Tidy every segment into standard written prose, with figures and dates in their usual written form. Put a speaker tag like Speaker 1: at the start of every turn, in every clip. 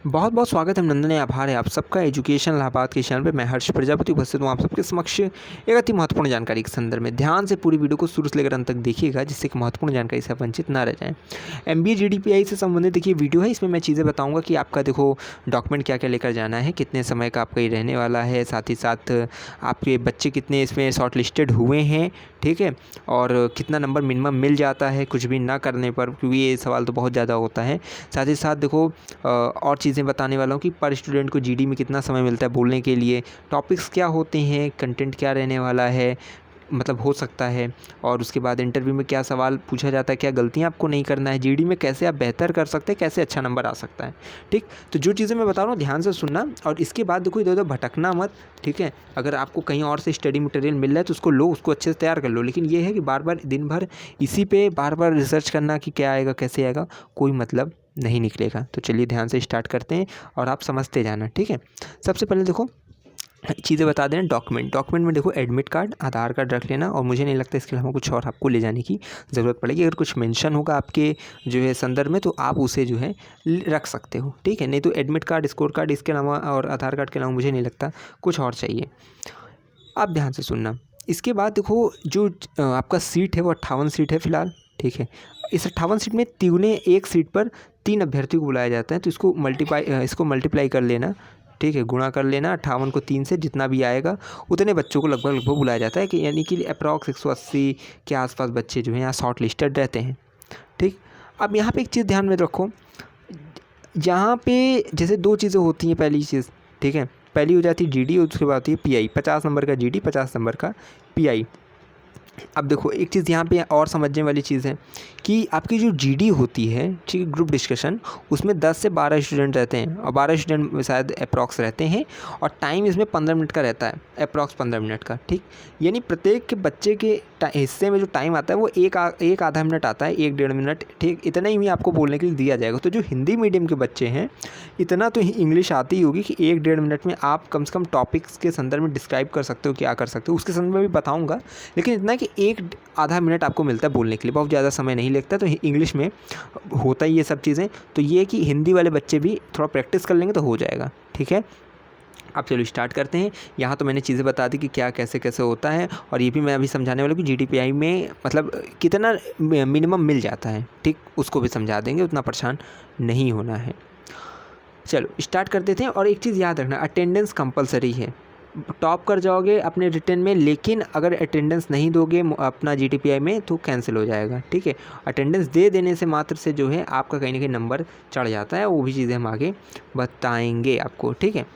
Speaker 1: बहुत बहुत स्वागत है, अभिनंदन है, आभार है आप सबका एजुकेशन इलाहाबाद के चैनल पे। मैं हर्ष प्रजापति उपस्थित हूँ आप सबके समक्ष एक अति महत्वपूर्ण जानकारी के संदर्भ में। ध्यान से पूरी वीडियो को शुरू से लेकर अंत तक देखिएगा, जिससे कि महत्वपूर्ण जानकारी से आप वंचित ना रह जाएं। एमबीए जीडीपीआई से संबंधित देखिए वीडियो है, इसमें मैं चीज़ें बताऊँगा कि आपका देखो डॉक्यूमेंट क्या क्या लेकर जाना है, कितने समय का आपका ये रहने वाला है, साथ ही साथ आपके बच्चे कितने इसमें शॉर्ट लिस्टेड हुए हैं, ठीक है, और कितना नंबर मिनिमम मिल जाता है कुछ भी ना करने पर, क्योंकि ये सवाल तो बहुत ज़्यादा होता है। साथ ही साथ देखो और चीज़ें बताने वाला हूँ कि पर स्टूडेंट को जीडी में कितना समय मिलता है बोलने के लिए, टॉपिक्स क्या होते हैं, कंटेंट क्या रहने वाला है, मतलब हो सकता है, और उसके बाद इंटरव्यू में क्या सवाल पूछा जाता है, क्या गलतियाँ आपको नहीं करना है, जीडी में कैसे आप बेहतर कर सकते हैं, कैसे अच्छा नंबर आ सकता है। ठीक, तो जो चीज़ें मैं बता रहा हूँ ध्यान से सुनना, और इसके बाद देखो इधर उधर भटकना मत, ठीक है। अगर आपको कहीं और से स्टडी मटेरियल मिल रहा है तो उसको लो, उसको अच्छे से तैयार कर लो, लेकिन ये है कि बार बार दिन भर इसी पे बार बार रिसर्च करना कि क्या आएगा कैसे आएगा, कोई मतलब नहीं निकलेगा। तो चलिए ध्यान से स्टार्ट करते हैं और आप समझते जाना, ठीक है। सबसे पहले देखो चीज़ें बता दें। डॉक्यूमेंट में देखो एडमिट कार्ड, आधार कार्ड रख लेना, और मुझे नहीं लगता इसके अलावा कुछ और आपको ले जाने की ज़रूरत पड़ेगी। अगर कुछ मेंशन होगा आपके जो है संदर्भ में तो आप उसे जो है रख सकते हो, ठीक है। नहीं तो एडमिट कार्ड, स्कोर कार्ड, इसके अलावा और आधार कार्ड के अलावा मुझे नहीं लगता कुछ और चाहिए। आप ध्यान से सुनना। इसके बाद देखो जो आपका सीट है वो 58 सीट है फ़िलहाल, ठीक है। इस 58 सीट में तिगुने एक सीट पर 3 अभ्यर्थियों को बुलाया जाता है, तो इसको मल्टीप्लाई कर लेना, ठीक है, गुणा कर लेना 58 को 3 से, जितना भी आएगा उतने बच्चों को लगभग बुलाया जाता है, कि यानी कि अप्रॉक्स 180 के आसपास बच्चे जो हैं यहाँ शॉर्ट लिस्टेड रहते हैं, ठीक। अब यहाँ पे एक चीज़ ध्यान में रखो, यहाँ पे जैसे 2 चीज़ें होती हैं। पहली चीज़, ठीक है, पहली हो जाती है जीडी, उसके बाद होती है पीआई। 50 नंबर का जीडी, 50 नंबर का पीआई। अब देखो एक चीज़ यहाँ पे और समझने वाली चीज़ है कि आपकी जो जीडी होती है, ठीक है, ग्रुप डिस्कशन, उसमें 10 से 12 स्टूडेंट रहते हैं, और 12 स्टूडेंट शायद अप्रॉक्स रहते हैं, और टाइम इसमें 15 मिनट का रहता है, अप्रॉक्स 15 मिनट का, ठीक। यानी प्रत्येक के बच्चे के हिस्से में जो टाइम आता है वो एक आधा मिनट आता है, 1-1.5 मिनट, ठीक, इतना ही आपको बोलने के लिए दिया जाएगा। तो जो हिंदी मीडियम के बच्चे हैं, इतना तो इंग्लिश आती ही होगी कि 1-1.5 मिनट में आप कम से कम टॉपिक्स के संदर्भ में डिस्क्राइब कर सकते हो, क्या कर सकते हो उसके संदर्भ में भी बताऊँगा, लेकिन इतना कि 1 आधा मिनट आपको मिलता है बोलने के लिए, बहुत ज़्यादा समय नहीं लगता। तो इंग्लिश में होता ही ये सब चीज़ें, तो ये कि हिंदी वाले बच्चे भी थोड़ा प्रैक्टिस कर लेंगे तो हो जाएगा, ठीक है। अब चलो स्टार्ट करते हैं। यहाँ तो मैंने चीज़ें बता दी कि क्या कैसे कैसे होता है, और ये भी मैं अभी समझाने वाला हूँ कि जीडीपीआई में मतलब कितना मिनिमम मिल जाता है, ठीक, उसको भी समझा देंगे, उतना परेशान नहीं होना है। चलो स्टार्ट कर देते हैं। और एक चीज़ याद रखना, अटेंडेंस कंपलसरी है। टॉप कर जाओगे अपने रिटर्न में, लेकिन अगर अटेंडेंस नहीं दोगे अपना जीडीपीआई में तो कैंसिल हो जाएगा, ठीक है। अटेंडेंस दे देने से मात्र से जो है आपका कहीं ना कहीं नंबर चढ़ जाता है, वो भी चीज़ें हम आगे बताएंगे आपको, ठीक है।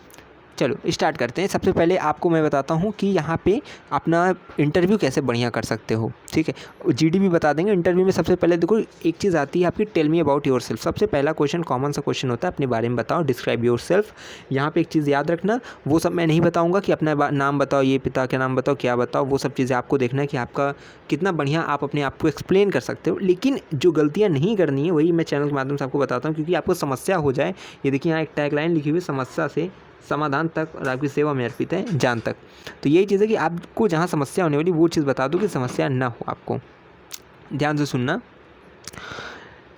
Speaker 1: चलो स्टार्ट करते हैं। सबसे पहले आपको मैं बताता हूँ कि यहाँ पे अपना इंटरव्यू कैसे बढ़िया कर सकते हो, ठीक है। जीडी भी बता देंगे। इंटरव्यू में सबसे पहले देखो एक चीज़ आती है आपकी, tell me about yourself. सबसे पहला क्वेश्चन कॉमन सा क्वेश्चन होता है, अपने बारे में बताओ, डिस्क्राइब योर सेल्फ। यहाँ पे एक चीज़ याद रखना, वो सब मैं नहीं बताऊँगा कि अपना नाम बताओ, ये पिता का नाम बताओ, क्या बताओ, वो सब चीज़ें आपको देखना है कि आपका कितना बढ़िया आप अपने आप को एक्सप्लेन कर सकते हो। लेकिन जो गलतियाँ नहीं करनी है वही मैं चैनल के माध्यम से आपको बताता हूँ, क्योंकि आपको समस्या हो जाए। ये देखिए यहाँ एक टैगलाइन लिखी हुई, समस्या से समाधान तक और आपकी सेवा में अर्पित है जान तक। तो यही चीज़ है कि आपको जहाँ समस्या होने वाली वो चीज़ बता दो कि समस्या ना हो आपको। ध्यान से सुनना।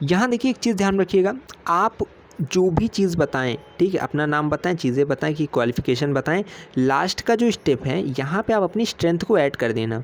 Speaker 1: यहाँ देखिए एक चीज़ ध्यान रखिएगा, आप जो भी चीज़ बताएं, ठीक है, अपना नाम बताएं, चीज़ें बताएं, कि क्वालिफ़िकेशन बताएं, लास्ट का जो स्टेप है यहाँ पे आप अपनी स्ट्रेंथ को ऐड कर देना।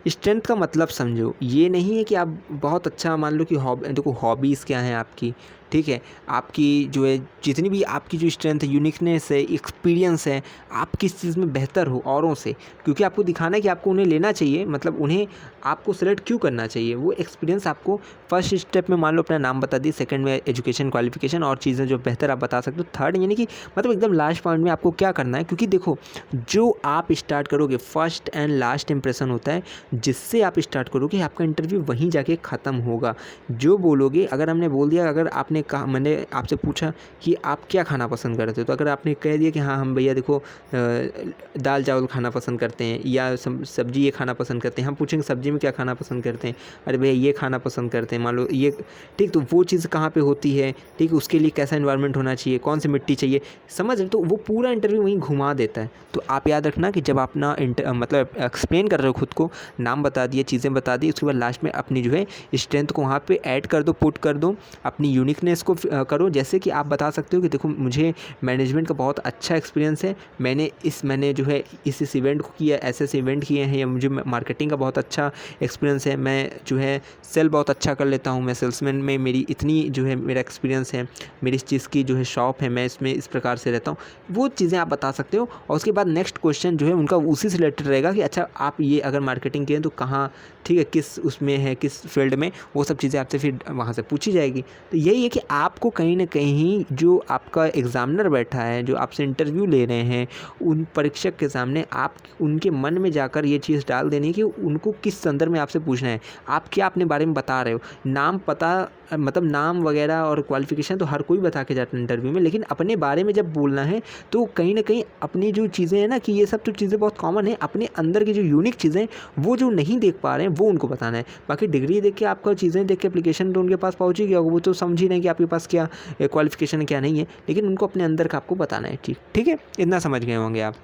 Speaker 1: स्ट्रेंथ का मतलब समझो, ये नहीं है कि आप बहुत अच्छा, मान लो कि देखो हॉबीज़ क्या हैं आपकी, ठीक है, आपकी जो है जितनी भी आपकी जो स्ट्रेंथ है, यूनिकनेस है, एक्सपीरियंस है, आप किस चीज़ में बेहतर हो औरों से, क्योंकि आपको दिखाना है कि आपको उन्हें लेना चाहिए, मतलब उन्हें आपको सेलेक्ट क्यों करना चाहिए। वो एक्सपीरियंस आपको फर्स्ट स्टेप में मान लो अपना नाम बता दिए, सेकंड में एजुकेशन क्वालिफिकेशन और चीज़ें जो बेहतर आप बता सकते हो, थर्ड यानी कि मतलब एकदम लास्ट पॉइंट में आपको क्या करना है। क्योंकि देखो जो आप स्टार्ट करोगे, फर्स्ट एंड लास्ट इंप्रेशन होता है, जिससे आप स्टार्ट करोगे आपका इंटरव्यू वहीं जाके ख़त्म होगा। जो बोलोगे, अगर हमने बोल दिया, अगर आपने कहा, मैंने आपसे पूछा कि आप क्या खाना पसंद करते हो, तो अगर आपने कह दिया कि हाँ हम भैया देखो दाल चावल खाना पसंद करते हैं, या सब्जी ये खाना पसंद करते हैं, हम पूछेंगे सब्जी में क्या खाना पसंद करते हैं, अरे भैया ये खाना पसंद करते हैं, मान लो ये, ठीक, तो वो चीज़ कहाँ पे होती है, ठीक, उसके लिए कैसा इन्वायरमेंट होना चाहिए, कौन सी मिट्टी चाहिए, समझ रहे, तो वो पूरा इंटरव्यू वहीं घुमा देता है। तो आप याद रखना कि जब अपना मतलब एक्सप्लेन कर रहे हो खुद को, नाम बता दिए, चीज़ें बता दी, उसके बाद लास्ट में अपनी जो है स्ट्रेंथ को वहाँ पे ऐड कर दो, पुट कर दो, अपनी यूनिकनेस ब्रीफनेस को करो। जैसे कि आप बता सकते हो कि देखो मुझे मैनेजमेंट का बहुत अच्छा एक्सपीरियंस है, मैंने जो है इस इवेंट को किया, ऐसे इवेंट किए हैं, या मुझे मार्केटिंग का बहुत अच्छा एक्सपीरियंस है, मैं जो है सेल बहुत अच्छा कर लेता हूँ, मैं सेल्समैन में मेरी इतनी जो है मेरा एक्सपीरियंस है, मेरी इस चीज़ की जो है शॉप है, मैं इसमें इस प्रकार से रहता हूँ। वो चीज़ें आप बता सकते हो। और उसके बाद नेक्स्ट क्वेश्चन जो है उनका उसी से रिलेटेड रहेगा कि अच्छा आप ये अगर मार्केटिंग किए तो कहाँ, ठीक है, किस उसमें है, किस फील्ड में, वो सब चीज़ें आपसे फिर वहाँ से पूछी जाएगी। तो यही है कि आपको कहीं ना कहीं जो आपका एग्ज़ामिनर बैठा है, जो आपसे इंटरव्यू ले रहे हैं, उन परीक्षक के सामने आप उनके मन में जाकर ये चीज़ डाल देनी है कि उनको किस संदर्भ में आपसे पूछना है, आप क्या अपने बारे में बता रहे हो। नाम पता मतलब नाम वगैरह और क्वालिफ़िकेशन तो हर कोई बता के जाता है इंटरव्यू में, लेकिन अपने बारे में जब बोलना है तो कहीं ना कहीं अपनी जो चीज़ें हैं ना, कि ये सब तो चीज़ें बहुत कॉमन है, अपने अंदर की जो यूनिक चीज़ें वो जो नहीं देख पा रहे हैं वो उनको बताना है। बाकी डिग्री देख के, आपका चीज़ें देख के एप्लीकेशन तो उनके पास पहुँच ही गया होगा, वो तो समझ ही नहीं कि आपके पास क्या क्वालिफ़िकेशन है क्या नहीं है, लेकिन उनको अपने अंदर का आपको बताना है। ठीक है, इतना समझ गए होंगे आप।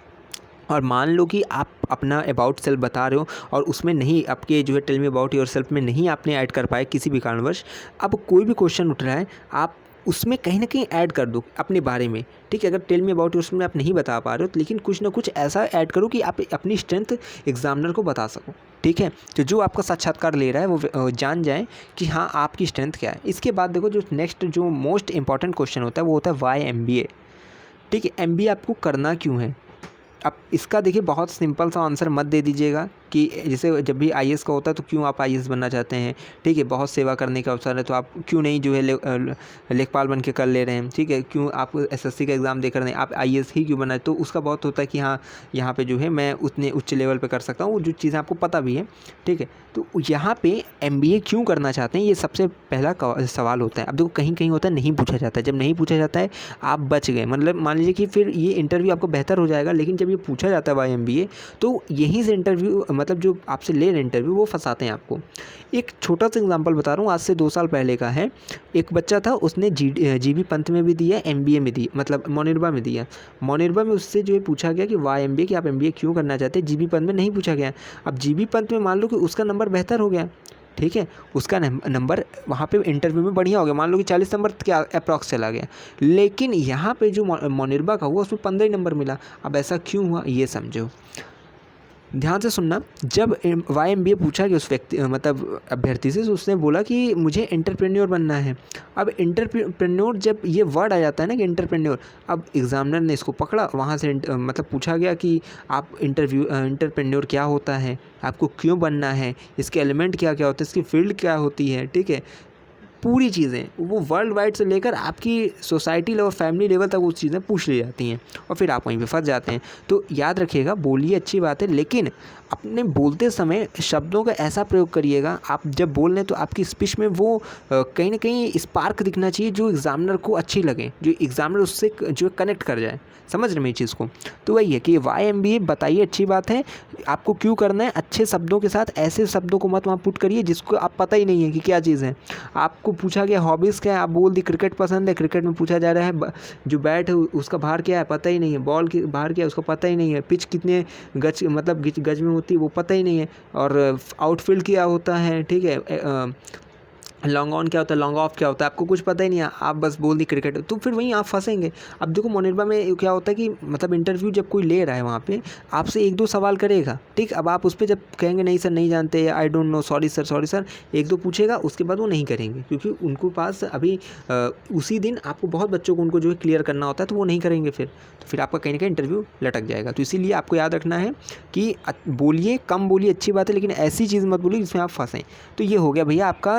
Speaker 1: और मान लो कि आप अपना अबाउट सेल्फ बता रहे हो और उसमें नहीं, आपके जो है tell me about yourself में नहीं आपने ऐड कर पाए किसी भी कारणवश, अब कोई भी क्वेश्चन उठ रहा है आप उसमें कहीं ना कहीं ऐड कर दो अपने बारे में। ठीक है, अगर tell me about yourself में आप नहीं बता पा रहे हो, लेकिन कुछ ना कुछ ऐसा ऐड करो कि आप अपनी स्ट्रेंथ एग्जामिनर को बता सको। ठीक है, तो जो आपका साक्षात्कार ले रहा है वो जान जाए कि हाँ आपकी स्ट्रेंथ क्या है। इसके बाद देखो जो नेक्स्ट जो मोस्ट इंपॉर्टेंट क्वेश्चन होता है वो होता है वाई MBA। ठीक है, MBA आपको करना क्यों है। अब इसका देखिए बहुत सिंपल सा आंसर मत दे दीजिएगा कि जैसे जब भी IAS का होता है तो क्यों आप IAS बनना चाहते हैं। ठीक है, बहुत सेवा करने का अवसर है तो आप क्यों नहीं जो है लेखपाल बन के कर ले रहे हैं। ठीक है, क्यों आप SSC का एग्ज़ाम देकर नहीं, आप IAS ही क्यों बनना है। तो उसका बहुत होता है कि हाँ यहाँ पे जो है मैं उतने उच्च लेवल पे कर सकता हूँ, वो जो चीज़ें आपको पता भी है। ठीक है, तो यहाँ पे MBA क्यों करना चाहते हैं, ये सबसे पहला सवाल होता है। अब देखो कहीं कहीं होता है नहीं पूछा जाता है, जब नहीं पूछा जाता है आप बच गए, मतलब मान लीजिए कि फिर ये इंटरव्यू आपको बेहतर हो जाएगा। लेकिन जब ये पूछा जाता है वाई MBA तो यहीं से इंटरव्यू मतलब जो आपसे ले रहे हैं इंटरव्यू वो फंसाते हैं आपको। एक छोटा सा एग्जांपल बता रहा हूँ, आज से 2 साल पहले का है। एक बच्चा था, उसने GB पंत में भी दिया, MBA में दी, मतलब मोनिरबा में दिया। मोनिरबा में उससे जो है पूछा गया कि वाई MBA, कि आप MBA क्यों करना चाहते हैं। GB पंत में नहीं पूछा गया। अब GB पंत में मान लो कि उसका नंबर बेहतर हो गया, ठीक है, उसका नंबर वहाँ पे इंटरव्यू में बढ़िया हो गया, मान लो कि 40 नंबर क्या अप्रॉक्स चला गया। लेकिन यहाँ पे जो मोनिरबा का हुआ उसमें 15 नंबर मिला। अब ऐसा क्यों हुआ ये समझो, ध्यान से सुनना। जब वाई MBA पूछा कि उस व्यक्ति मतलब अभ्यर्थी से, तो उसने बोला कि मुझे एंटरप्रेन्योर बनना है। अब एंटरप्रेन्योर जब ये वर्ड आ जाता है ना कि एंटरप्रेन्योर, अब एग्जामिनर ने इसको पकड़ा, वहाँ से मतलब पूछा गया कि आप एंटरप्रेन्योर क्या होता है, आपको क्यों बनना है, इसके एलिमेंट क्या क्या होते हैं, इसकी फील्ड क्या होती है। ठीक है, पूरी चीज़ें वो वर्ल्ड वाइड से लेकर आपकी सोसाइटी लेवल, फैमिली लेवल तक वो चीज़ें पूछ ली जाती हैं और फिर आप वहीं पे फंस जाते हैं। तो याद रखिएगा, बोलिए अच्छी बात है, लेकिन अपने बोलते समय शब्दों का ऐसा प्रयोग करिएगा, आप जब बोल रहे हैं तो आपकी स्पीच में वो कहीं ना कहीं स्पार्क दिखना चाहिए जो एग्जामिनर को अच्छी लगे, जो एग्जामिनर उससे जो कनेक्ट कर जाए। समझ रहे हैं चीज़ को। तो वही है कि वाई MBA बताइए, अच्छी बात है, आपको क्यों करना है, अच्छे शब्दों के साथ, ऐसे शब्दों को मत वहाँ पुट करिए जिसको आप पता ही नहीं है कि क्या चीज़ है। आपको पूछा गया हॉबीज़ क्या है, आप बोल दी क्रिकेट पसंद है, क्रिकेट में पूछा जा रहा है जो बैट है उसका भार क्या है पता ही नहीं है, बॉल की भार क्या है उसको पता ही नहीं है, पिच कितने गज मतलब गज में होती है वो पता ही नहीं है, और आउटफील्ड क्या होता है। ठीक है, लॉन्ग ऑन क्या होता है, लॉन्ग ऑफ क्या होता है, आपको कुछ पता ही नहीं है, आप बस बोल दी क्रिकेट, तो फिर वहीं आप फंसेंगे। अब देखो मोनिरबा में क्या होता है कि मतलब इंटरव्यू जब कोई ले रहा है वहाँ पे आपसे 1-2 सवाल करेगा। ठीक, अब आप उस पर जब कहेंगे नहीं सर नहीं जानते, I don't know, sorry sir, 1-2 पूछेगा, उसके बाद वो नहीं करेंगे क्योंकि उनको पास अभी उसी दिन आपको बहुत बच्चों को उनको जो है क्लियर करना होता है, तो वो नहीं करेंगे तो फिर आपका कहीं ना कहीं इंटरव्यू लटक जाएगा। तो इसीलिए आपको याद रखना है कि बोलिए, कम बोलिए, अच्छी बात है, लेकिन ऐसी चीज़ मत बोलिए जिसमें आप फंसें। तो ये हो गया भैया आपका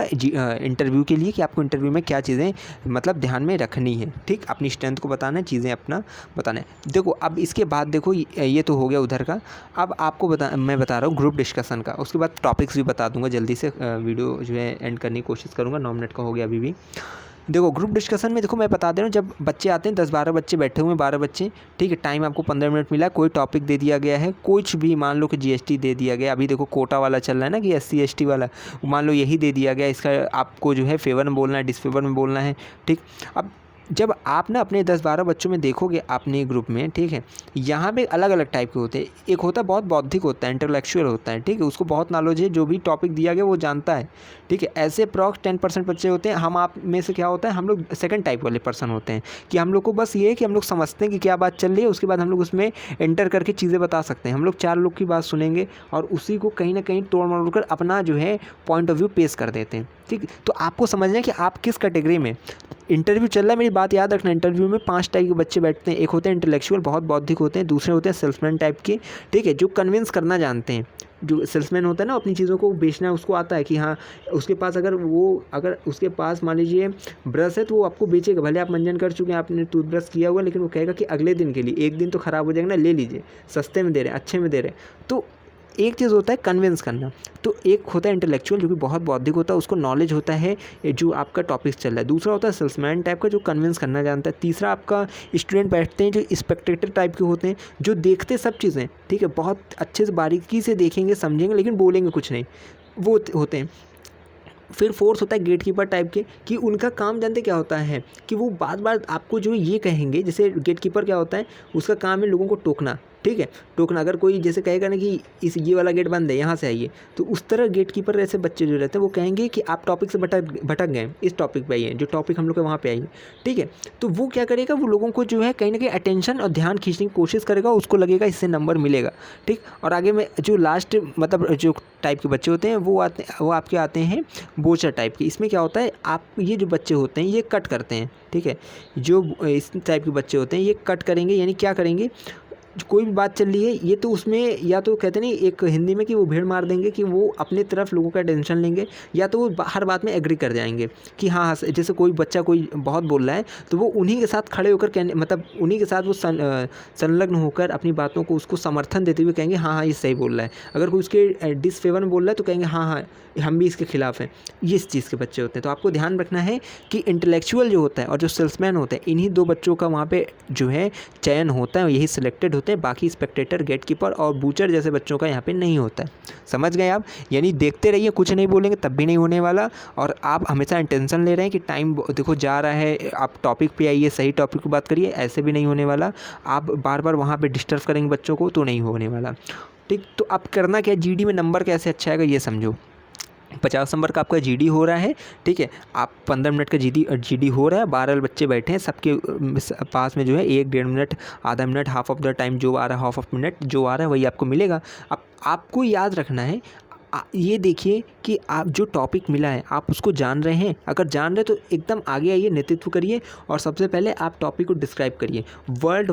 Speaker 1: इंटरव्यू के लिए कि आपको इंटरव्यू में क्या चीज़ें मतलब ध्यान में रखनी है। ठीक, अपनी स्ट्रेंथ को बताना है, चीज़ें अपना बताना है। देखो अब इसके बाद देखो ये तो हो गया उधर का। अब आपको मैं बता रहा हूँ ग्रुप डिस्कशन का, उसके बाद टॉपिक्स भी बता दूंगा जल्दी से, वीडियो जो है एंड करने की कोशिश करूँगा, 9 मिनट का हो गया अभी भी। देखो ग्रुप डिस्कशन में देखो मैं बता दे रहा हूँ, जब बच्चे आते हैं 10-12 बच्चे बैठे हुए हैं, 12 बच्चे, ठीक है, टाइम आपको 15 मिनट मिला है, कोई टॉपिक दे दिया गया है, कुछ भी, मान लो कि GST दे दिया गया, अभी देखो कोटा वाला चल रहा है ना कि SC ST वाला, मान लो यही दे दिया गया, इसका आपको जो है फेवर में बोलना है, डिसफेवर में बोलना है। ठीक, अब जब आप ना अपने 10-12 बच्चों में देखोगे अपने ग्रुप में, ठीक है, यहाँ पे अलग अलग टाइप के होते हैं। एक होता है बहुत बौद्धिक होता है, इंटेलेक्चुअल होता है, ठीक है, उसको बहुत नॉलेज है, जो भी टॉपिक दिया गया वो जानता है, ठीक है। ऐसे अप्रॉक्स 10% बच्चे होते हैं। हम आप में से क्या होता है, हम लोग सेकंड टाइप वाले पर्सन होते हैं कि हम लोग को बस ये है कि हम लोग समझते हैं कि क्या बात चल रही है, उसके बाद हम लोग उसमें एंटर करके चीज़ें बता सकते हैं। हम लोग 4 लोग की बात सुनेंगे और उसी को कहीं ना कहीं तोड़ मरोड़ कर अपना जो है पॉइंट ऑफ व्यू पेश कर देते हैं, ठीक। तो आपको समझना है कि आप किस कैटेगरी में। इंटरव्यू चल रहा है, मेरी बात याद रखना, इंटरव्यू में 5 टाइप के बच्चे बैठते हैं। एक होते हैं इंटेलेक्चुअल, बहुत बौद्धिक होते हैं। दूसरे होते हैं सेल्समैन टाइप के, ठीक है, जो कन्विंस करना जानते हैं। जो सेल्समैन होता है ना, अपनी चीज़ों को बेचना, उसको आता है कि हाँ उसके पास अगर उसके पास मान लीजिए ब्रश है तो वो आपको बेचेगा। भले आप मंजन कर चुके हैं, आपने टूथब्रश किया हुआ, लेकिन वो कहेगा कि अगले दिन के लिए, एक दिन तो ख़राब हो जाएगा ना, ले लीजिए, सस्ते में दे रहे हैं, अच्छे में दे रहे हैं। तो एक चीज़ होता है कन्विंस करना, तो एक होता है इंटेलेक्चुअल जो कि बहुत बौद्धिक होता है, उसको नॉलेज होता है जो आपका टॉपिक चल रहा है। दूसरा होता है सेल्समैन टाइप का, जो कन्विंस करना जानता है। तीसरा आपका स्टूडेंट बैठते हैं जो स्पेक्टेटर टाइप के होते हैं, जो देखते सब चीज़ें, ठीक है, बहुत अच्छे से बारीकी से देखेंगे, समझेंगे, लेकिन बोलेंगे कुछ नहीं, वो होते हैं। फिर फोर्थ होता है गेटकीपर टाइप के, कि उनका काम जानते क्या होता है कि वो बार बार आपको जो ये कहेंगे। जैसे गेटकीपर क्या होता है, उसका काम है लोगों को टोकना, ठीक है, टोकना। अगर कोई जैसे कहेगा ना कि ये वाला गेट बंद है, यहाँ से आइए, तो उस तरह गेटकीपर ऐसे बच्चे जो रहते हैं वो कहेंगे कि आप टॉपिक से भटक गए, इस टॉपिक पे आइए, जो टॉपिक हम लोग के वहाँ पे आइए, ठीक है। तो वो क्या करेगा, वो लोगों को जो है कहीं ना कहीं अटेंशन और ध्यान खींचने की कोशिश करेगा, उसको लगेगा इससे नंबर मिलेगा, ठीक। और आगे में जो लास्ट मतलब जो टाइप के बच्चे होते हैं वो आपके आते हैं बोचर टाइप के। इसमें क्या होता है, आप ये जो बच्चे होते हैं ये कट करते हैं, ठीक है। जो इस टाइप के बच्चे होते हैं ये कट करेंगे, यानी क्या करेंगे, कोई भी बात चल रही है ये तो उसमें या तो कहते नहीं एक हिंदी में कि वो भीड़ मार देंगे, कि वो अपने तरफ लोगों का टेंशन लेंगे, या तो वो हर बात में एग्री कर जाएंगे कि हाँ हाँ। जैसे कोई बच्चा कोई बहुत बोल रहा है तो वो उन्हीं के साथ खड़े होकर कहने, मतलब उन्हीं के साथ वो संलग्न होकर अपनी बातों को उसको समर्थन देते हुए कहेंगे हाँ हाँ ये सही बोल रहा है। अगर कोई उसके डिसफेवर में बोल रहा है तो कहेंगे हाँ हाँ हम भी इसके खिलाफ हैं। ये इस चीज़ के बच्चे होते हैं। तो आपको ध्यान रखना है कि इंटेलेक्चुअल जो होता है और जो सेल्समैन होता है, इन्हीं 2 बच्चों का वहाँ पे जो है चयन होता है, यही सिलेक्टेड होते हैं। बाकी स्पेक्टेटर, गेटकीपर और बूचर जैसे बच्चों का यहाँ पे नहीं होता है। समझ गए आप? यानी देखते रहिए, कुछ नहीं बोलेंगे तब भी नहीं होने वाला। और आप हमेशा इंटेंशन ले रहे हैं कि टाइम देखो जा रहा है, आप टॉपिक पे आइए, सही टॉपिक की बात करिए, ऐसे भी नहीं होने वाला। आप बार बार वहाँ पे डिस्टर्ब करेंगे बच्चों को तो नहीं होने वाला, ठीक। तो आप करना क्या, जीडी में नंबर कैसे अच्छा आएगा ये समझो। 50 नंबर का आपका जीडी हो रहा है, ठीक है। आप 15 मिनट का जीडी हो रहा है, 12 बच्चे बैठे हैं, सबके पास में जो है 1-1.5 मिनट, आधा minute, half of the time जो आ रहा है, हाफ ऑफ मिनट जो आ रहा है वही आपको मिलेगा। अब आपको याद रखना है, ये देखिए कि आप जो टॉपिक मिला है आप उसको जान रहे हैं। अगर जान रहे तो एकदम आगे आइए, नेतृत्व करिए और सबसे पहले आप टॉपिक को डिस्क्राइब करिए। वर्ल्ड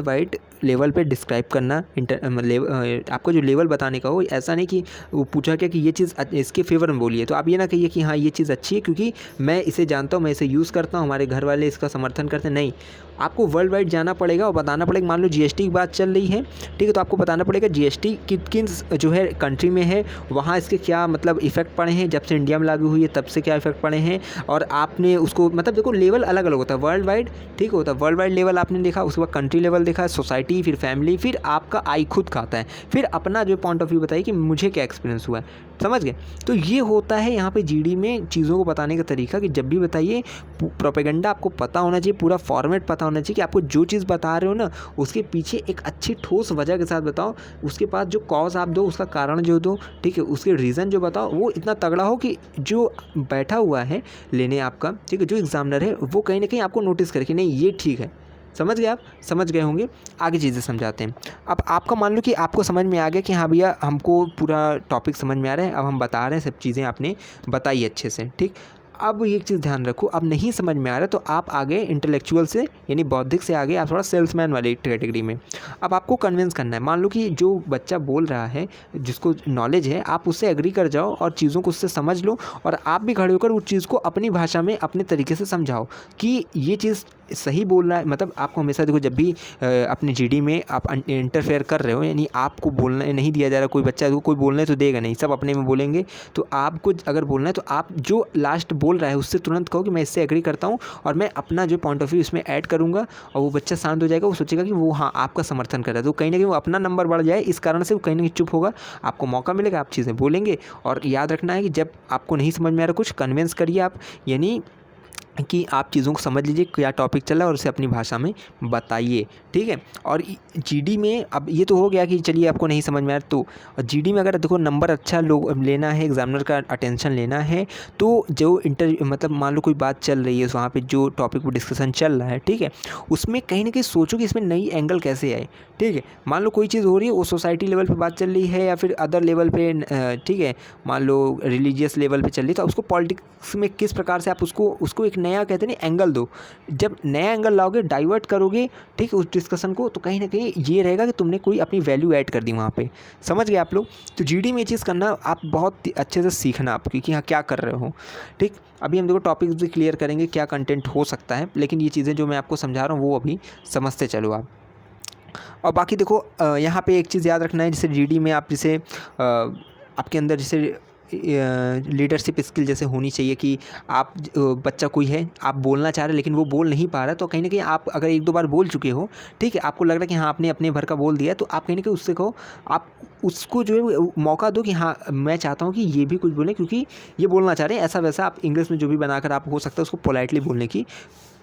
Speaker 1: वाइड लेवल पे डिस्क्राइब करना, आपका जो लेवल बताने का हो। ऐसा नहीं कि वो पूछा क्या कि ये चीज़ इसके फेवर में बोलिए, तो आप ये ना कहिए कि हाँ ये चीज़ अच्छी है क्योंकि मैं इसे जानता हूँ, मैं इसे यूज़ करता हूँ, हमारे घर वाले इसका समर्थन करते हैं। नहीं, आपको वर्ल्ड वाइड जाना पड़ेगा और बताना पड़ेगा। मान लो जीएसटी की बात चल रही है, ठीक है, तो आपको बताना पड़ेगा जीएसटी किन जो है कंट्री में है, वहाँ इसके क्या मतलब इफ़ेक्ट पड़े हैं, जब से इंडिया में लागू हुई है तब से क्या इफ़ेक्ट पड़े हैं। और आपने उसको मतलब देखो लेवल अलग अलग होता है, वर्ल्ड वाइड, ठीक होता है, वर्ल्ड वाइड लेवल आपने देखा, उसके बाद कंट्री लेवल देखा, सोसाइटी, फिर फैमिली, फिर आपका आई खुद का आता है, फिर अपना जो पॉइंट ऑफ व्यू बताइए कि मुझे क्या एक्सपीरियंस हुआ है। समझ गए? तो ये होता है यहाँ पे जीडी में चीज़ों को बताने का तरीका, कि जब भी बताइए प्रोपेगेंडा आपको पता होना चाहिए, पूरा फॉर्मेट पता होना चाहिए कि आपको जो चीज़ बता रहे हो ना उसके पीछे एक अच्छी ठोस वजह के साथ बताओ। उसके पास जो कॉज आप दो, उसका कारण जो दो, ठीक है, उसके रीज़न जो बताओ वो इतना तगड़ा हो कि जो बैठा हुआ है लेने आपका, ठीक है, जो एग्जामिनर है वो कहीं ना कहीं आपको नोटिस करे कि नहीं ये ठीक है। समझ गए? आप समझ गए होंगे। आगे चीज़ें समझाते हैं। अब आपका मान लो कि आपको समझ में आ गया कि हाँ भैया हमको पूरा टॉपिक समझ में आ रहा है, अब हम बता रहे हैं, सब चीज़ें आपने बताई अच्छे से, ठीक। अब एक चीज़ ध्यान रखो, अब नहीं समझ में आ रहा तो आप आगे इंटेलेक्चुअल से यानी बौद्धिक से आगे आप थोड़ा सेल्समैन वाली कैटेगरी में। अब आपको कन्विंस करना है। मान लो कि जो बच्चा बोल रहा है, जिसको नॉलेज है, आप उससे एग्री कर जाओ और चीज़ों को उससे समझ लो, और आप भी खड़े होकर उस चीज़ को अपनी भाषा में अपने तरीके से समझाओ कि ये चीज़ सही बोल रहा है। मतलब आपको हमेशा देखो, जब भी अपने जीडी में आप इंटरफेयर कर रहे हो, यानी आपको बोलना नहीं दिया जा रहा, कोई बच्चा कोई बोलने तो देगा नहीं, सब अपने में बोलेंगे। तो आपको अगर बोलना है तो आप जो लास्ट बोल रहा है उससे तुरंत कहो कि मैं इससे एग्री करता हूँ और मैं अपना जो पॉइंट ऑफ व्यू इसमें ऐड करूँगा, और वो बच्चा शांत हो जाएगा, वो सोचेगा कि वो हाँ आपका समर्थन कर रहा है, तो कहीं ना कहीं वो अपना नंबर बढ़ जाए, इस कारण से वो कहीं ना कहीं चुप होगा, आपको मौका मिलेगा, आप चीज़ें बोलेंगे। और याद रखना है कि जब आपको नहीं समझ में आ रहा कुछ, कन्विंस करिए आप, यानी कि आप चीज़ों को समझ लीजिए क्या टॉपिक चल रहा है और उसे अपनी भाषा में बताइए, ठीक है। और जीडी में अब ये तो हो गया कि चलिए आपको नहीं समझ में आया तो जीडी में अगर देखो नंबर अच्छा लेना है, एग्जामिनर का अटेंशन लेना है, तो जो मतलब मान लो कोई बात चल रही है वहाँ पे जो टॉपिक पर डिस्कशन चल रहा है, ठीक है, उसमें कहीं ना कहीं सोचो कि इसमें नई एंगल कैसे आए, ठीक है। मान लो कोई चीज़ हो रही है वो सोसाइटी लेवल पे बात चल रही है या फिर अदर लेवल पे, ठीक है, मान लो रिलीजियस लेवल पे चल रही है, तो उसको पॉलिटिक्स में किस प्रकार से आप उसको एक नया कहते हैं ना एंगल दो। जब नया एंगल लाओगे, डाइवर्ट करोगे, ठीक है, उस डिस्कशन को, तो कहीं ना कहीं ये रहेगा कि तुमने कोई अपनी वैल्यू ऐड कर दी वहाँ पे। समझ गए आप लोग? तो जीडी में ये चीज़ करना आप बहुत अच्छे से सीखना आप कि हाँ क्या कर रहे हो, ठीक। अभी हम देखो टॉपिक्स भी क्लियर करेंगे क्या कंटेंट हो सकता है, लेकिन ये चीज़ें जो मैं आपको समझा रहा हूँ वो अभी समझते चलो आप। और बाकी देखो यहाँ पे एक चीज़ याद रखना है, जैसे जीडी में आप जैसे आपके अंदर जैसे लीडरशिप स्किल जैसे होनी चाहिए कि आप बच्चा कोई है, आप बोलना चाह रहे लेकिन वो बोल नहीं पा रहा, तो कहीं ना कहीं आप अगर एक दो बार बोल चुके हो, ठीक है, आपको लग रहा है कि हाँ आपने अपने भर का बोल दिया, तो आप कहीं ना कहीं उससे कहो, आप उसको जो है मौका दो कि हाँ मैं चाहता हूँ कि ये भी कुछ बोलें क्योंकि ये बोलना चाह रहे हैं, ऐसा वैसा आप इंग्लिश में जो भी बनाकर आप हो सकता है उसको पोलाइटली बोलने की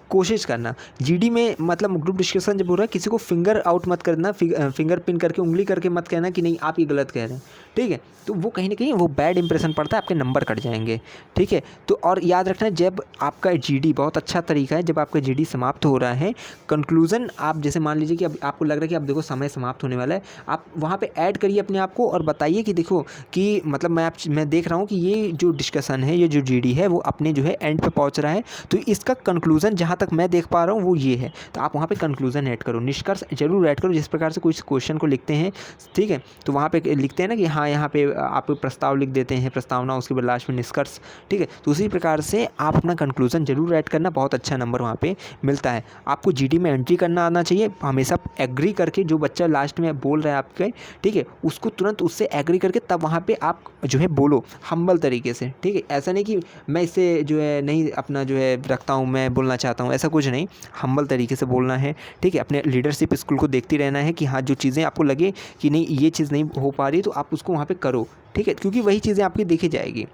Speaker 1: कोशिश करना। जीडी में मतलब ग्रुप डिस्कशन जब हो रहा है, किसी को फिंगर आउट मत करना, फिंगर पिन करके उंगली करके मत कहना कि नहीं आप ये गलत कह रहे हैं, ठीक है, तो वो कहीं ना कहीं वो बैड इंप्रेशन पड़ता है, आपके नंबर कट जाएंगे, ठीक है। तो और याद रखना जब आपका जीडी बहुत अच्छा तरीका है, जब आपका जीडी समाप्त हो रहा है, कंक्लूज़न आप जैसे मान लीजिए कि अब आपको लग रहा है कि अब देखो समय समाप्त होने वाला है, आप वहाँ पे ऐड करिए अपने आप को और बताइए कि देखो कि मतलब मैं देख रहा हूँ कि ये जो डिस्कशन है, ये जो जीडी है वो अपने जो है एंड पे पहुँच रहा है, तो इसका कंक्लूज़न जहाँ तक मैं देख पा रहा हूँ वो ये है। तो आप वहाँ पे कंक्लूज़न ऐड करो, निष्कर्ष जरूर ऐड करो, जिस प्रकार से कोई क्वेश्चन को लिखते हैं, ठीक है, तो वहाँ पे लिखते हैं ना कि हाँ यहाँ पे आप प्रस्ताव लिख देते हैं, प्रस्तावना, उसके बाद लास्ट में निष्कर्ष, ठीक है, तो उसी प्रकार से आप अपना कंक्लूज़न जरूर ऐड करना, बहुत अच्छा नंबर वहाँ पे मिलता है। आपको जीडी में एंट्री करना आना चाहिए, हमेशा एग्री करके जो बच्चा लास्ट में बोल रहा है आपके, ठीक है, उसको तुरंत उससे एग्री करके तब वहाँ पे आप जो है बोलो हम्बल तरीके से, ठीक है, ऐसा नहीं कि मैं इससे जो है नहीं अपना जो है रखता हूँ, मैं बोलना चाहता हूँ, ऐसा कुछ नहीं, हम्बल तरीके से बोलना है, ठीक है। अपने लीडरशिप स्किल को देखते रहना है कि हाँ जो चीज़ें आपको लगे कि नहीं ये चीज़ नहीं हो पा रही तो आप उसको वहाँ पे करो, ठीक है, क्योंकि वही चीज़ें आपकी देखी जाएगी।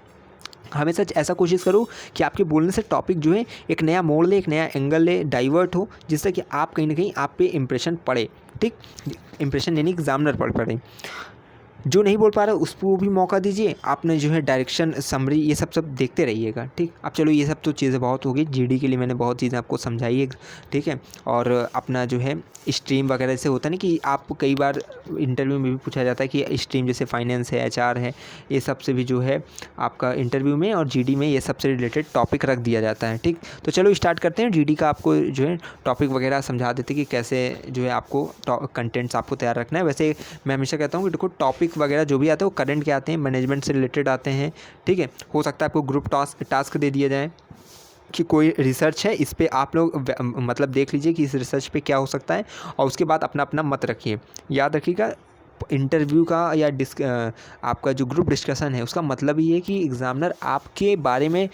Speaker 1: हमेशा ऐसा कोशिश करो कि आपके बोलने से टॉपिक जो है एक नया मोड़ ले, एक नया एंगल ले, डाइवर्ट हो, जिससे कि आप कहीं ना कहीं आप पे इंप्रेशन पड़े, ठीक, इंप्रेशन यानी एग्जामिनर पड़े। जो नहीं बोल पा रहा उसको भी मौका दीजिए, आपने जो है डायरेक्शन समरी ये सब देखते रहिएगा, ठीक। अब चलो ये सब तो चीज़ें बहुत हो गई, जीडी के लिए मैंने बहुत चीज़ें आपको समझाई है, ठीक है। और अपना जो है स्ट्रीम वगैरह से होता है ना कि आपको कई बार इंटरव्यू में भी पूछा जाता है कि स्ट्रीम जैसे फाइनेंस है, एचआर है, ये सब से भी जो है आपका इंटरव्यू में और जीडी में ये सब से रिलेटेड टॉपिक रख दिया जाता है, ठीक। तो चलो स्टार्ट करते हैं। जीडी का आपको जो है टॉपिक वगैरह समझा देते कि कैसे जो है आपको कंटेंट्स आपको तैयार रखना है। वैसे मैं हमेशा कहता हूँ कि देखो टॉपिक वगैरह जो भी आते हैं वो करंट के आते हैं, मैनेजमेंट से रिलेटेड आते हैं, ठीक है। हो सकता है आपको ग्रुप टास्क दे दिया जाए कि कोई रिसर्च है इस पे आप लोग मतलब देख लीजिए कि इस रिसर्च पे क्या हो सकता है और उसके बाद अपना अपना मत रखिए। याद रखिएगा इंटरव्यू का या आपका जो ग्रुप डिस्कशन है उसका मतलब ये है कि एग्ज़ामिनर आपके बारे में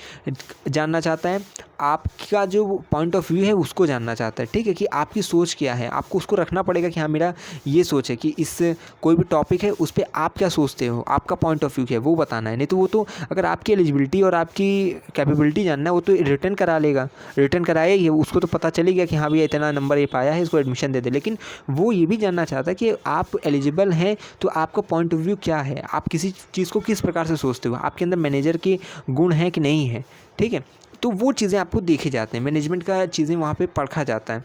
Speaker 1: जानना चाहता है, आपका जो पॉइंट ऑफ व्यू है उसको जानना चाहता है, ठीक है, कि आपकी सोच क्या है। आपको उसको रखना पड़ेगा कि हाँ मेरा ये सोच है कि इस कोई भी टॉपिक है उस पर आप क्या सोचते हो, आपका पॉइंट ऑफ व्यू क्या है वो बताना है। नहीं तो वो तो अगर आपकी एलिजिबिलिटी और आपकी कैपेबिलिटी जानना है वो तो रिटर्न करा लेगा, रिटर्न कराए ही उसको तो पता चलेगा कि हाँ भैया इतना नंबर ये पाया है इसको एडमिशन दे दे, लेकिन वो ये भी जानना चाहता है कि आप एलिजिबल हैं तो आपका पॉइंट ऑफ व्यू क्या है, आप किसी चीज़ को किस प्रकार से सोचते हो, आपके अंदर मैनेजर के गुण हैं कि नहीं है, ठीक है। तो वो चीज़ें आपको देखे जाते हैं, मैनेजमेंट का चीज़ें वहाँ पे परखा जाता है,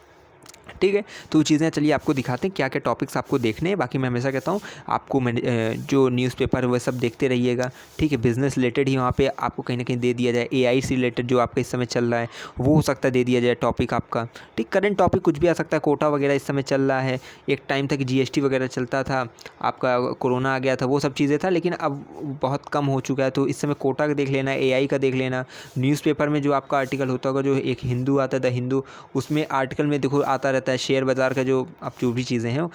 Speaker 1: ठीक है। तो चीज़ें चलिए आपको दिखाते हैं क्या क्या टॉपिक्स आपको देखने हैं। बाकी मैं हमेशा कहता हूँ आपको जो न्यूज़पेपर वह सब देखते रहिएगा, ठीक है। बिज़नेस रिलेटेड ही वहाँ पे आपको कहीं ना कहीं दे दिया जाए, एआई से रिलेटेड जो आपका इस समय चल रहा है वो हो सकता है दे दिया जाए टॉपिक आपका, ठीक। करंट टॉपिक कुछ भी आ सकता है, कोटा वगैरह इस समय चल रहा है, एक टाइम तक जीएसटी वगैरह चलता था, आपका कोरोना आ गया था, वो सब चीज़ें था, लेकिन अब बहुत कम हो चुका है। तो इस समय कोटा का देख लेना, एआई का देख लेना, न्यूज़पेपर में जो आपका आर्टिकल होता होगा, जो एक हिंदू आता है द हिंदू, उसमें आर्टिकल में देखो आता रहता है शेयर बाज़ार का जो अब जो भी चीज़ें हैं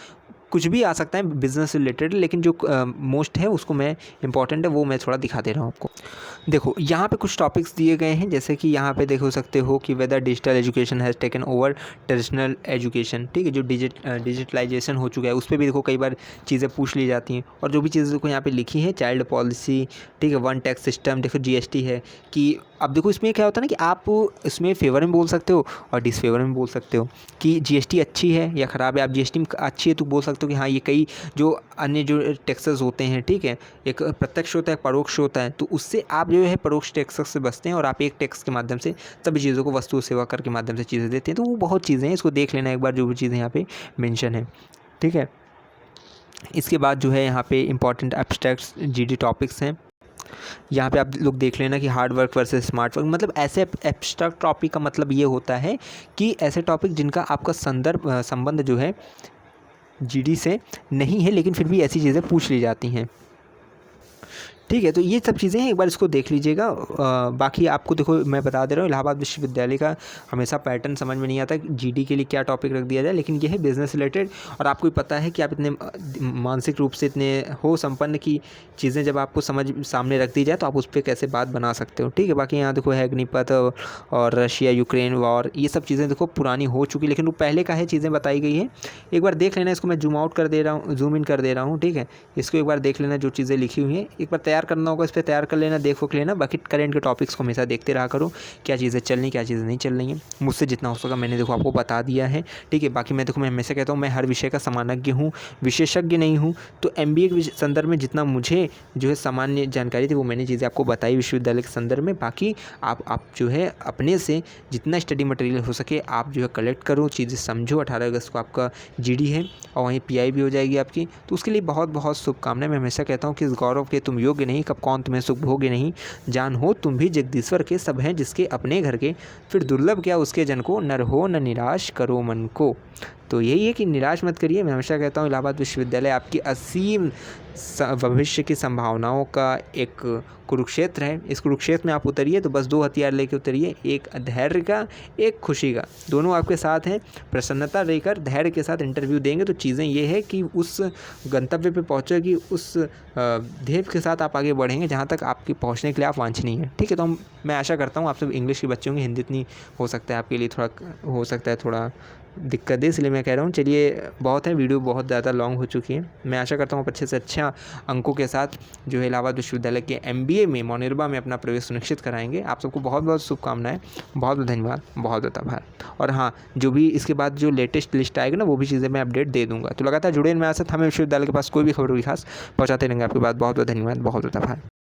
Speaker 1: कुछ भी आ सकता है बिज़नेस रिलेटेड, लेकिन जो मोस्ट है उसको मैं इंपॉर्टेंट है वो मैं थोड़ा दिखा दे रहा हूँ आपको। देखो यहाँ पे कुछ टॉपिक्स दिए गए हैं, जैसे कि यहाँ पे देख सकते हो कि whether digital education has taken over traditional education, ठीक है। जो डिजिटलाइजेशन हो चुका है उस पर भी देखो कई बार चीज़ें पूछ ली जाती हैं, और जो भी चीज़ें देखो यहाँ पे लिखी है, चाइल्ड पॉलिसी, ठीक है, वन टैक्स सिस्टम, देखो जीएसटी है कि अब देखो इसमें क्या होता है ना कि आप इसमें फेवर में बोल सकते हो और डिसफेवर में बोल सकते हो कि जीएसटी अच्छी है या ख़राब है। आप जीएसटी में अच्छी है तो बोल सकते हो कि हाँ ये कई जो अन्य जो टैक्सेस होते हैं, ठीक है, एक प्रत्यक्ष होता है, परोक्ष होता है, तो उससे आप जो है परोक्ष टैक्सेस से बचते हैं और आप एक टैक्स के माध्यम से सभी चीज़ों को वस्तु सेवा कर के माध्यम से चीज़ें देते हैं। तो वो बहुत चीज़ें हैं, इसको देख लेना एक बार जो भी चीज़ें यहाँ पे मेंशन है, ठीक है। इसके बाद जो है यहाँ पे इंपॉर्टेंट एब्स्ट्रैक्ट्स जीडी टॉपिक्स हैं। यहाँ पे आप लोग देख लेना कि hard work versus smart work, मतलब ऐसे एब्स्ट्रैक्ट टॉपिक का मतलब ये होता है कि ऐसे टॉपिक जिनका आपका संबंध जो है जीडी से नहीं है, लेकिन फिर भी ऐसी चीज़ें पूछ ली जाती हैं, ठीक है। तो ये सब चीज़ें हैं, एक बार इसको देख लीजिएगा। बाकी आपको देखो मैं बता दे रहा हूँ, इलाहाबाद विश्वविद्यालय का हमेशा पैटर्न समझ में नहीं आता जीडी के लिए क्या टॉपिक रख दिया जाए, लेकिन ये है बिज़नेस रिलेटेड। और आपको भी पता है कि आप इतने मानसिक रूप से इतने हो संपन्न की चीज़ें जब आपको सामने रख दी जाए तो आप उस पर कैसे बात बना सकते हो, ठीक है। बाकी यहाँ देखो है अग्निपथ और रशिया यूक्रेन वॉर, ये सब चीज़ें देखो पुरानी हो चुकी, लेकिन वो पहले का है, चीज़ें बताई गई हैं। एक बार देख लेना, इसको मैं जूम आउट कर दे रहा हूँ, जूम इन कर दे रहा हूँ, ठीक है। इसको एक बार देख लेना, जो चीज़ें लिखी हुई हैं एक बार तैयार करना होगा, इस पर तैयार कर लेना, देख लेना। बाकी करेंट के टॉपिक्स को हमेशा देखते रहा करो, क्या चीज़ें चल रही क्या चीज़ें नहीं चल रही हैं। मुझसे जितना हो सका मैंने देखो आपको बता दिया है, ठीक है। बाकी मैं हमेशा कहता हूँ मैं हर विषय का समानज्ञ हूँ, विशेषज्ञ नहीं हूँ। तो एमबीए के संदर्भ में जितना मुझे जो है सामान्य जानकारी थी वो मैंने चीज़ें आपको बताई विश्वविद्यालय के संदर्भ में। बाकी आप जो है अपने से जितना स्टडी मटेरियल हो सके आप जो है कलेक्ट करो, चीज़ें समझो। 18 अगस्त को आपका जीडी है और वहीं पीआई भी हो जाएगी आपकी, तो उसके लिए बहुत बहुत शुभकामनाएं। मैं हमेशा कहता हूँ कि इस गौरव के तुम योग्य नहीं, कब कौन तुम्हें सुख भोगे नहीं, जान हो तुम भी जगदीश्वर के, सब हैं जिसके अपने घर के, फिर दुर्लभ क्या उसके जन को, नर हो न निराश करो मन को। तो यही है कि निराश मत करिए। मैं हमेशा कहता हूँ इलाहाबाद विश्वविद्यालय आपकी असीम भविष्य की संभावनाओं का एक कुरुक्षेत्र है। इस कुरुक्षेत्र में आप उतरिए तो बस 2 हथियार लेके उतरिए, एक धैर्य का, एक खुशी का, दोनों आपके साथ हैं। प्रसन्नता लेकर धैर्य के साथ इंटरव्यू देंगे तो चीज़ें ये है कि उस गंतव्य पे पहुँचेगी, उस ध्येय के साथ आप आगे बढ़ेंगे जहाँ तक आपके पहुँचने के लिए आप वांछनीय हैं, ठीक है। तो मैं आशा करता हूँ आप सब इंग्लिश के बच्चे होंगे, हिंदी इतनी हो सकता है आपके लिए थोड़ा दिक्कत है, इसलिए मैं कह रहा हूँ। चलिए बहुत है, वीडियो बहुत ज़्यादा लॉन्ग हो चुकी है। मैं आशा करता हूँ आप अच्छे से अच्छा अंकों के साथ जो है इलाहाबाद विश्वविद्यालय के एमबीए में मोनिरबा में अपना प्रवेश सुनिश्चित कराएंगे। आप सबको बहुत बहुत शुभकामनाएं, बहुत बहुत धन्यवाद, बहुत बहुत आभार। और हाँ, जो भी इसके बाद जो लेटेस्ट लिस्ट आएगी ना वो भी चीज़ें मैं अपडेट दे दूँगा। तो लगातार जुड़े मेरे साथ, हमें विश्वविद्यालय के पास कोई भी खबर हुई खास पहुँचाते रहेंगे आपके पास। बहुत बहुत धन्यवाद, बहुत बहुत आभार।